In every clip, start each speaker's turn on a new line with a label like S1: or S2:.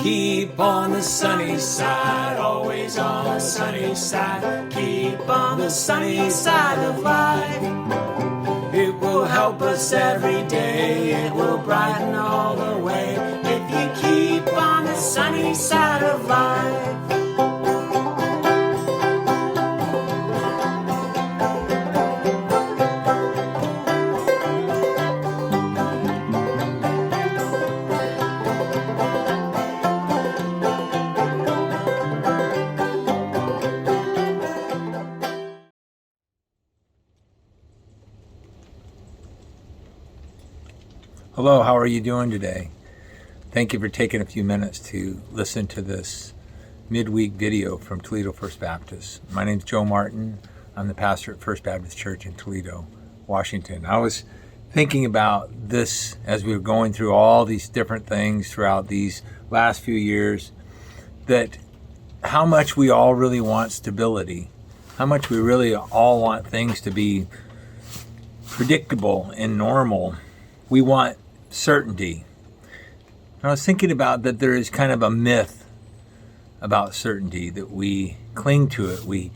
S1: Keep on the sunny side, always on the sunny side. Keep on the sunny side of life. It will help us every day, it will brighten all the way. If you keep on the sunny side of life.
S2: Hello, how are you doing today? Thank you for taking a few minutes to listen to this midweek video from Toledo First Baptist. My name is Joe Martin. I'm the pastor at First Baptist Church in Toledo, Washington. I was thinking about this as we were going through all these different things throughout these last few years, that how much we all really want stability, how much we really all want things to be predictable and normal. We want certainty. I was thinking about that there is kind of a myth about certainty, that we cling to it, we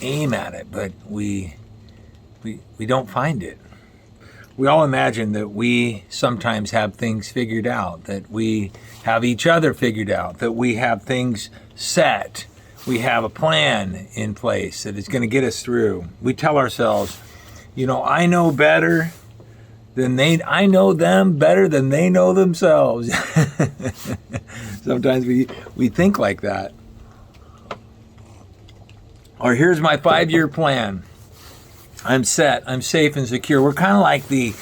S2: aim at it, but we don't find it. We all imagine that we sometimes have things figured out, that we have each other figured out, that we have things set, we have a plan in place that is going to get us through. We tell ourselves, I know better. I know them better than they know themselves. Sometimes we think like that. Or here's my 5-year plan. I'm set, I'm safe and secure. We're kind of like the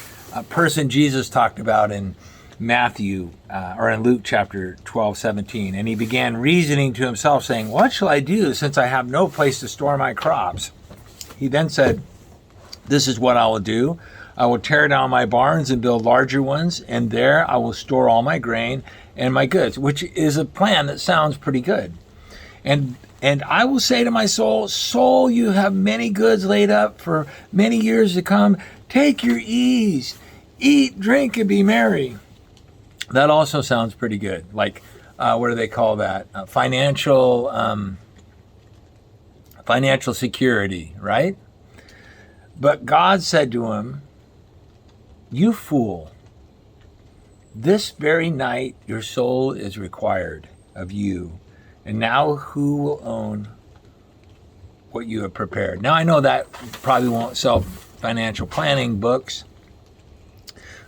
S2: person Jesus talked about in Matthew, or in Luke chapter 12:17. And he began reasoning to himself, saying, "What shall I do since I have no place to store my crops?" He then said, "This is what I will do. I will tear down my barns and build larger ones, and there I will store all my grain and my goods," which is a plan that sounds pretty good. And I will say to my soul, "Soul, you have many goods laid up for many years to come. Take your ease, eat, drink, and be merry." That also sounds pretty good. Like, what do they call that? Financial security, right? But God said to him, "You fool, this very night your soul is required of you, and now who will own what you have prepared?" Now, I know that probably won't sell financial planning books,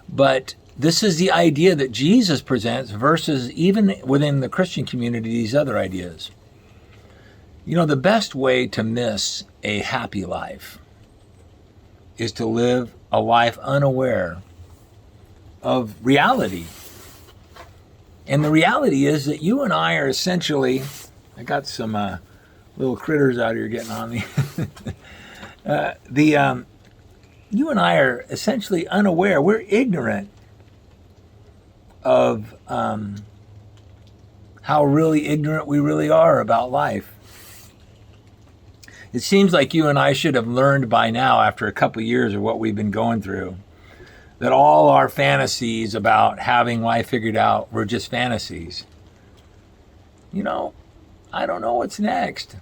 S2: but this is the idea that Jesus presents versus even within the Christian community, these other ideas. The best way to miss a happy life is to live a life unaware of reality. And the reality is that you and I are essentially, I got some little critters out here getting on me. You and I are essentially unaware. We're ignorant of how really ignorant we really are about life. It seems like you and I should have learned by now, after a couple of years of what we've been going through, that all our fantasies about having life figured out were just fantasies. I don't know what's next.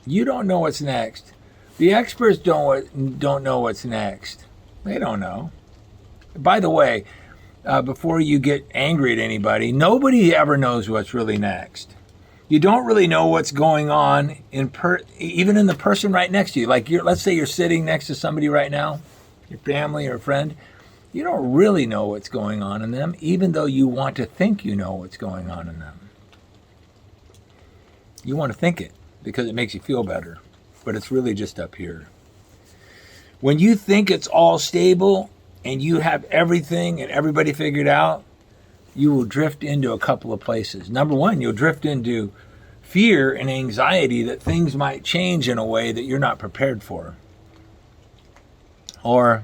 S2: You don't know what's next. The experts don't know what's next. They don't know. By the way, before you get angry at anybody, nobody ever knows what's really next. You don't really know what's going on even in the person right next to you. Like, let's say you're sitting next to somebody right now, your family or a friend. You don't really know what's going on in them, even though you want to think you know what's going on in them. You want to think it because it makes you feel better, but it's really just up here. When you think it's all stable and you have everything and everybody figured out, you will drift into a couple of places. Number one, you'll drift into fear and anxiety that things might change in a way that you're not prepared for. Or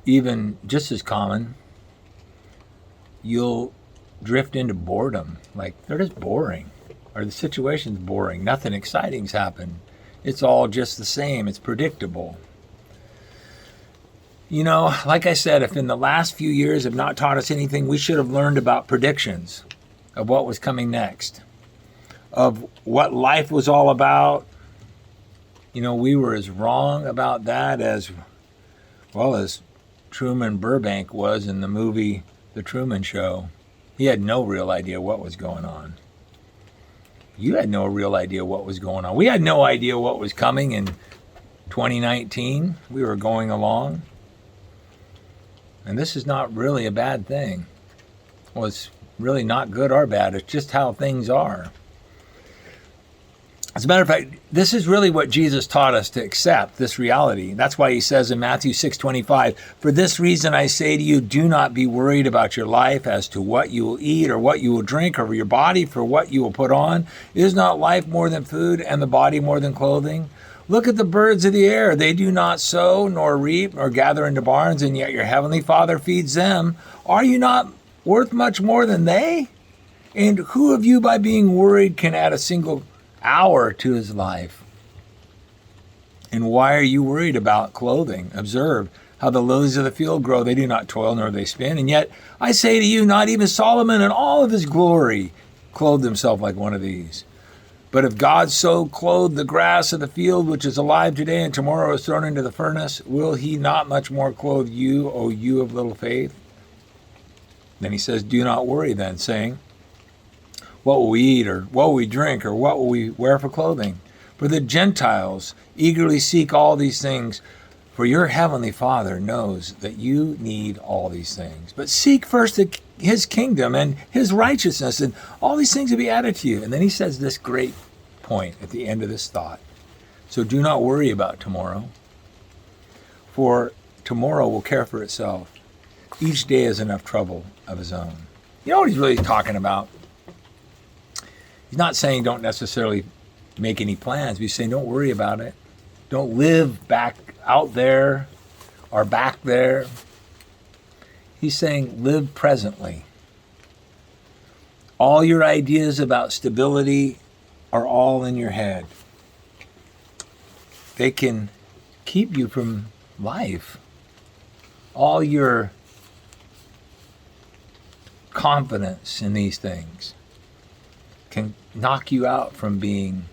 S2: even just as common, you'll drift into boredom. Like, they're just boring, or the situation's boring. Nothing exciting's happened. It's all just the same. It's predictable. Like I said, if in the last few years have not taught us anything, we should have learned about predictions. of what was coming next, of what life was all about. You know, we were as wrong about that as well as Truman Burbank was in the movie The Truman Show. He had no real idea what was going on. You had no real idea what was going on. We had no idea what was coming in 2019. We were going along. And this is not really a bad thing. Well, it's really not good or bad. It's just how things are. As a matter of fact, this is really what Jesus taught us to accept, this reality. That's why he says in Matthew 6:25, "For this reason I say to you, do not be worried about your life as to what you will eat or what you will drink, or your body for what you will put on. Is not life more than food, and the body more than clothing? Look at the birds of the air. They do not sow, nor reap, nor gather into barns, and yet your heavenly Father feeds them. Are you not worth much more than they? And who of you, by being worried, can add a single hour to his life? And why are you worried about clothing? Observe how the lilies of the field grow. They do not toil, nor they spin. And yet I say to you, not even Solomon in all of his glory clothed himself like one of these. But if God so clothed the grass of the field, which is alive today and tomorrow is thrown into the furnace, will he not much more clothe you, O you of little faith?" Then he says, "Do not worry then, saying, what will we eat, or what will we drink, or what will we wear for clothing? For the Gentiles eagerly seek all these things, for your heavenly Father knows that you need all these things. But seek first his kingdom and his righteousness, and all these things will be added to you." And then he says this great point at the end of this thought. "So do not worry about tomorrow, for tomorrow will care for itself. Each day has enough trouble of his own." You know what he's really talking about? He's not saying don't necessarily make any plans, but he's saying don't worry about it. Don't live back out there or back there. He's saying live presently. All your ideas about stability are all in your head. They can keep you from life. All your confidence in these things can knock you out from being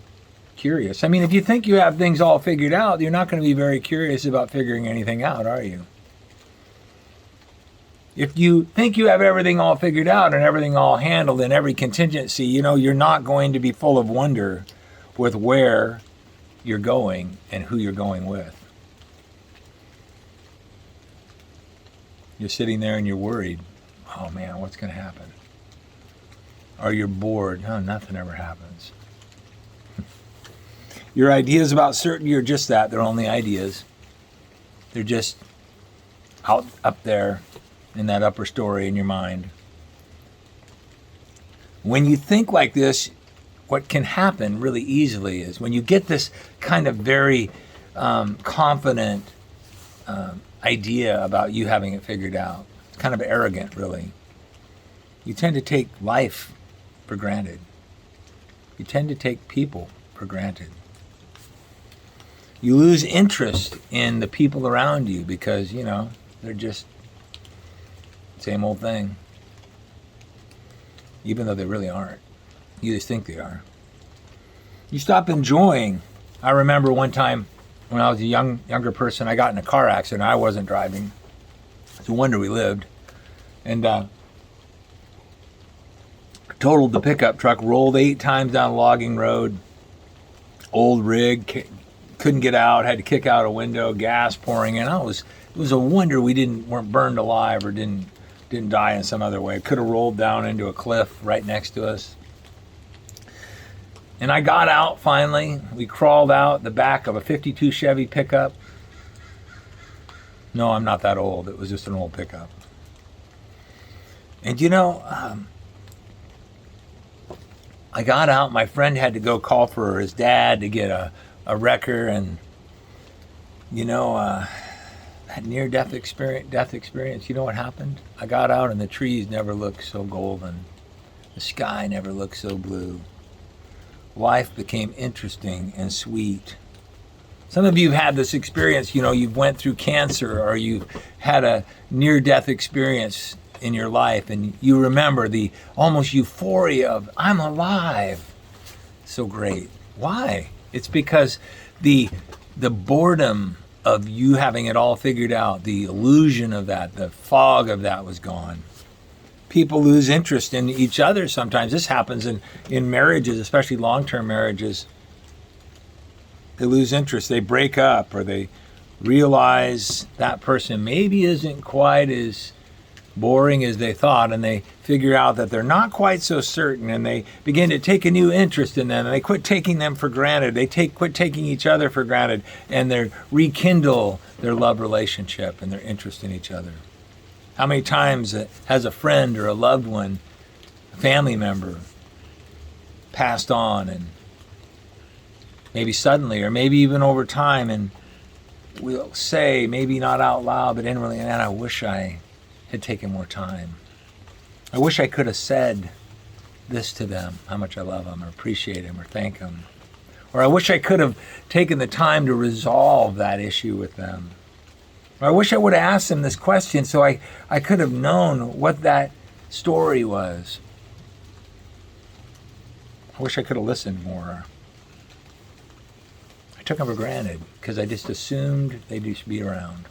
S2: curious. I mean, if you think you have things all figured out, you're not going to be very curious about figuring anything out, are you? If you think you have everything all figured out and everything all handled in every contingency, you know, you're not going to be full of wonder with where you're going and who you're going with. You're sitting there and you're worried. Oh man, what's going to happen? Or you're bored. Oh, nothing ever happens. Your ideas about certainty are just that. They're only ideas. They're just out up there in that upper story in your mind. When you think like this, what can happen really easily is when you get this kind of very confident idea about you having it figured out, it's kind of arrogant, really. You tend to take life for granted. You tend to take people for granted. You lose interest in the people around you because, you know, they're just same old thing. Even though they really aren't. You just think they are. You stop enjoying. I remember one time when I was a younger person, I got in a car accident. I wasn't driving. It's a wonder we lived. And totaled the pickup truck, rolled 8 times down a logging road. Old rig, couldn't get out, had to kick out a window, gas pouring in. It was a wonder we weren't burned alive or didn't die in some other way. Could have rolled down into a cliff right next to us. And I got out finally. We crawled out the back of a 52 Chevy pickup. No, I'm not that old. It was just an old pickup. And you know, I got out. My friend had to go call for his dad to get a wrecker, and you know, that near-death experience. You know what happened? I got out, and the trees never looked so golden. The sky never looked so blue. Life became interesting and sweet. Some of you have had this experience. You know, you've went through cancer, or you've had a near-death experience in your life and you remember the almost euphoria of, I'm alive. So great. Why? It's because the boredom of you having it all figured out, the illusion of that, the fog of that was gone. People lose interest in each other sometimes. This happens in marriages, especially long-term marriages. They lose interest. They break up, or they realize that person maybe isn't quite as boring as they thought, and they figure out that they're not quite so certain, and they begin to take a new interest in them, and they quit taking them for granted. They quit taking each other for granted, and they rekindle their love relationship and their interest in each other. How many times has a friend or a loved one, a family member, passed on, and maybe suddenly, or maybe even over time, and we'll say, maybe not out loud, but inwardly, man, I wish I had taken more time. I wish I could have said this to them, how much I love them, or appreciate them, or thank them. Or I wish I could have taken the time to resolve that issue with them. Or I wish I would have asked them this question so I could have known what that story was. I wish I could have listened more. I took them for granted because I just assumed they'd just be around.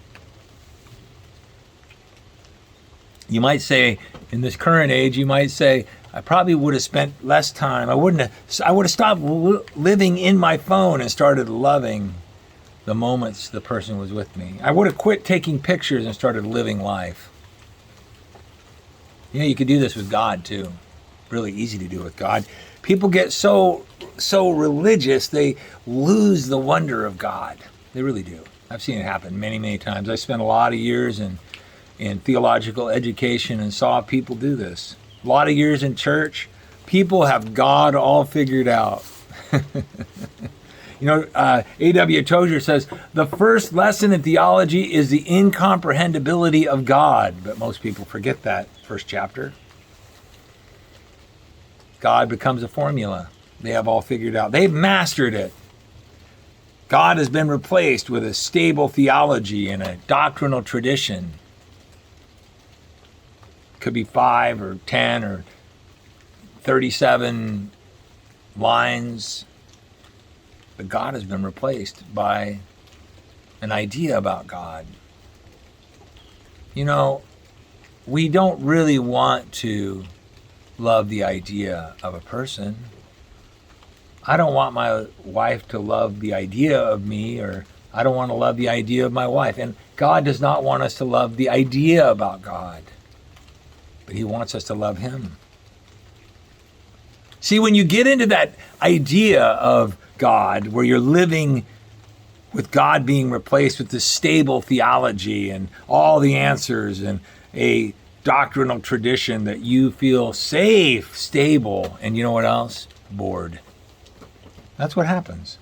S2: You might say, in this current age, you might say, I probably would have spent less time. I would have stopped living in my phone and started loving the moments the person was with me. I would have quit taking pictures and started living life. You know, you could do this with God too. Really easy to do with God. People get so religious, they lose the wonder of God. They really do. I've seen it happen many, many times. I spent a lot of years in theological education and saw people do this. A lot of years in church, people have God all figured out. You know, A.W. Tozer says, the first lesson in theology is the incomprehensibility of God. But most people forget that first chapter. God becomes a formula. They have all figured out. They've mastered it. God has been replaced with a stable theology and a doctrinal tradition. Could be 5 or 10 or 37 lines. But God has been replaced by an idea about God. You know, we don't really want to love the idea of a person. I don't want my wife to love the idea of me, or I don't want to love the idea of my wife. And God does not want us to love the idea about God, but He wants us to love Him. See, when you get into that idea of God, where you're living with God being replaced with this stable theology and all the answers and a doctrinal tradition that you feel safe, stable, and you know what else? Bored. That's what happens.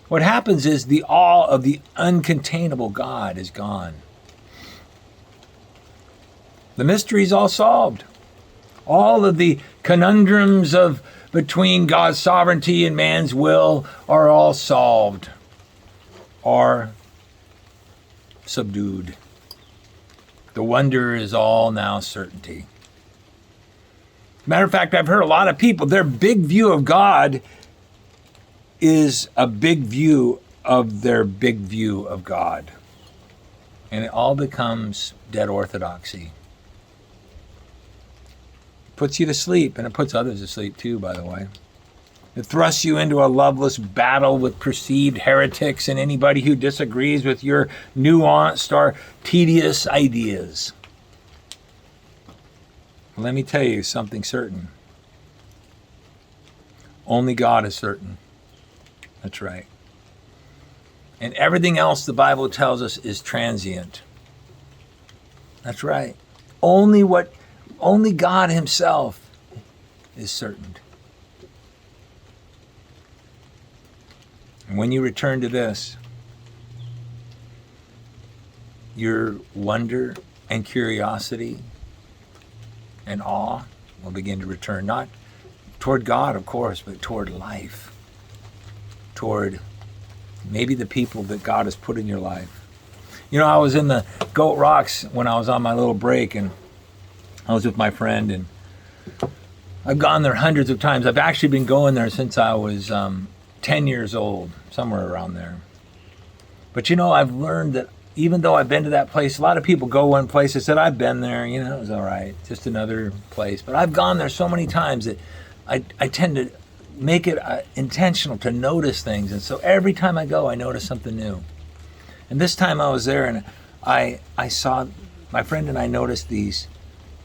S2: What happens is the awe of the uncontainable God is gone. The mystery's all solved. All of the conundrums of between God's sovereignty and man's will are all solved, are subdued. The wonder is all now certainty. Matter of fact, I've heard a lot of people, their big view of God is a big view of their big view of God. And it all becomes dead orthodoxy. Puts you to sleep, and it puts others to sleep too, by the way. It thrusts you into a loveless battle with perceived heretics and anybody who disagrees with your nuanced or tedious ideas. Let me tell you something certain. Only God is certain. That's right. And everything else the Bible tells us is transient. That's right. Only God Himself is certain. And when you return to this, your wonder and curiosity and awe will begin to return, not toward God, of course, but toward life, toward maybe the people that God has put in your life. You know, I was in the Goat Rocks when I was on my little break, and I was with my friend, and I've gone there hundreds of times. I've actually been going there since I was 10 years old, somewhere around there. But I've learned that even though I've been to that place, a lot of people go one place and said, I've been there, it was all right, just another place. But I've gone there so many times that I tend to make it intentional to notice things. And so every time I go, I notice something new. And this time I was there, and I saw, my friend and I noticed these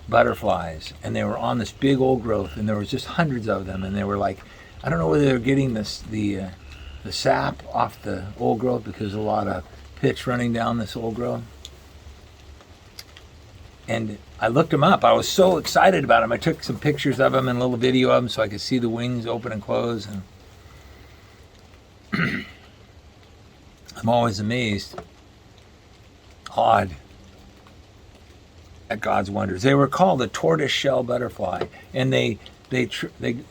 S2: butterflies, and they were on this big old growth, and there was just hundreds of them, and they were like, I don't know whether they were getting the sap off the old growth because a lot of pitch running down this old growth. And I looked them up. I was so excited about them. I took some pictures of them and a little video of them so I could see the wings open and close. And I'm always amazed, awed at God's wonders. They were called the tortoise-shell butterfly, and they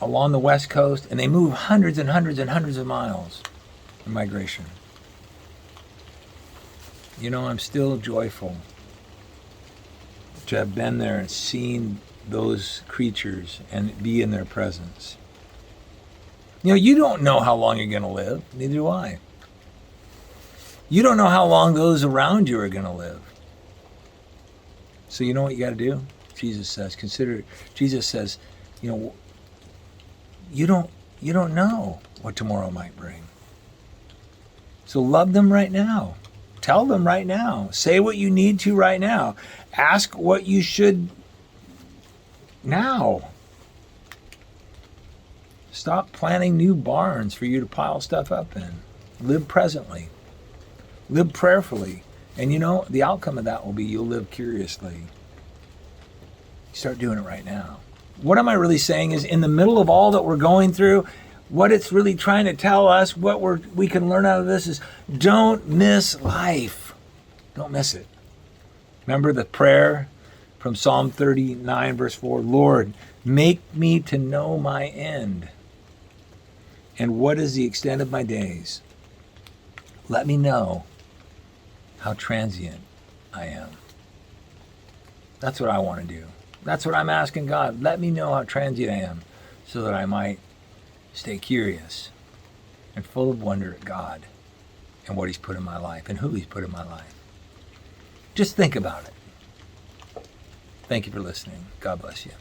S2: along the west coast, and they move hundreds and hundreds and hundreds of miles in migration. I'm still joyful to have been there and seen those creatures and be in their presence. You don't know how long you're going to live. Neither do I. You don't know how long those around you are going to live. So you know what you got to do? Jesus says, you don't know what tomorrow might bring. So love them right now. Tell them right now. Say what you need to right now. Ask what you should now. Stop planning new barns for you to pile stuff up in. Live presently. Live prayerfully. And the outcome of that will be you'll live curiously. Start doing it right now. What am I really saying is, in the middle of all that we're going through, what it's really trying to tell us, what we can learn out of this is, don't miss life. Don't miss it. Remember the prayer from Psalm 39, verse 4, Lord, make me to know my end. And what is the extent of my days? Let me know how transient I am. That's what I want to do. That's what I'm asking God. Let me know how transient I am so that I might stay curious and full of wonder at God and what he's put in my life and who he's put in my life. Just think about it. Thank you for listening. God bless you.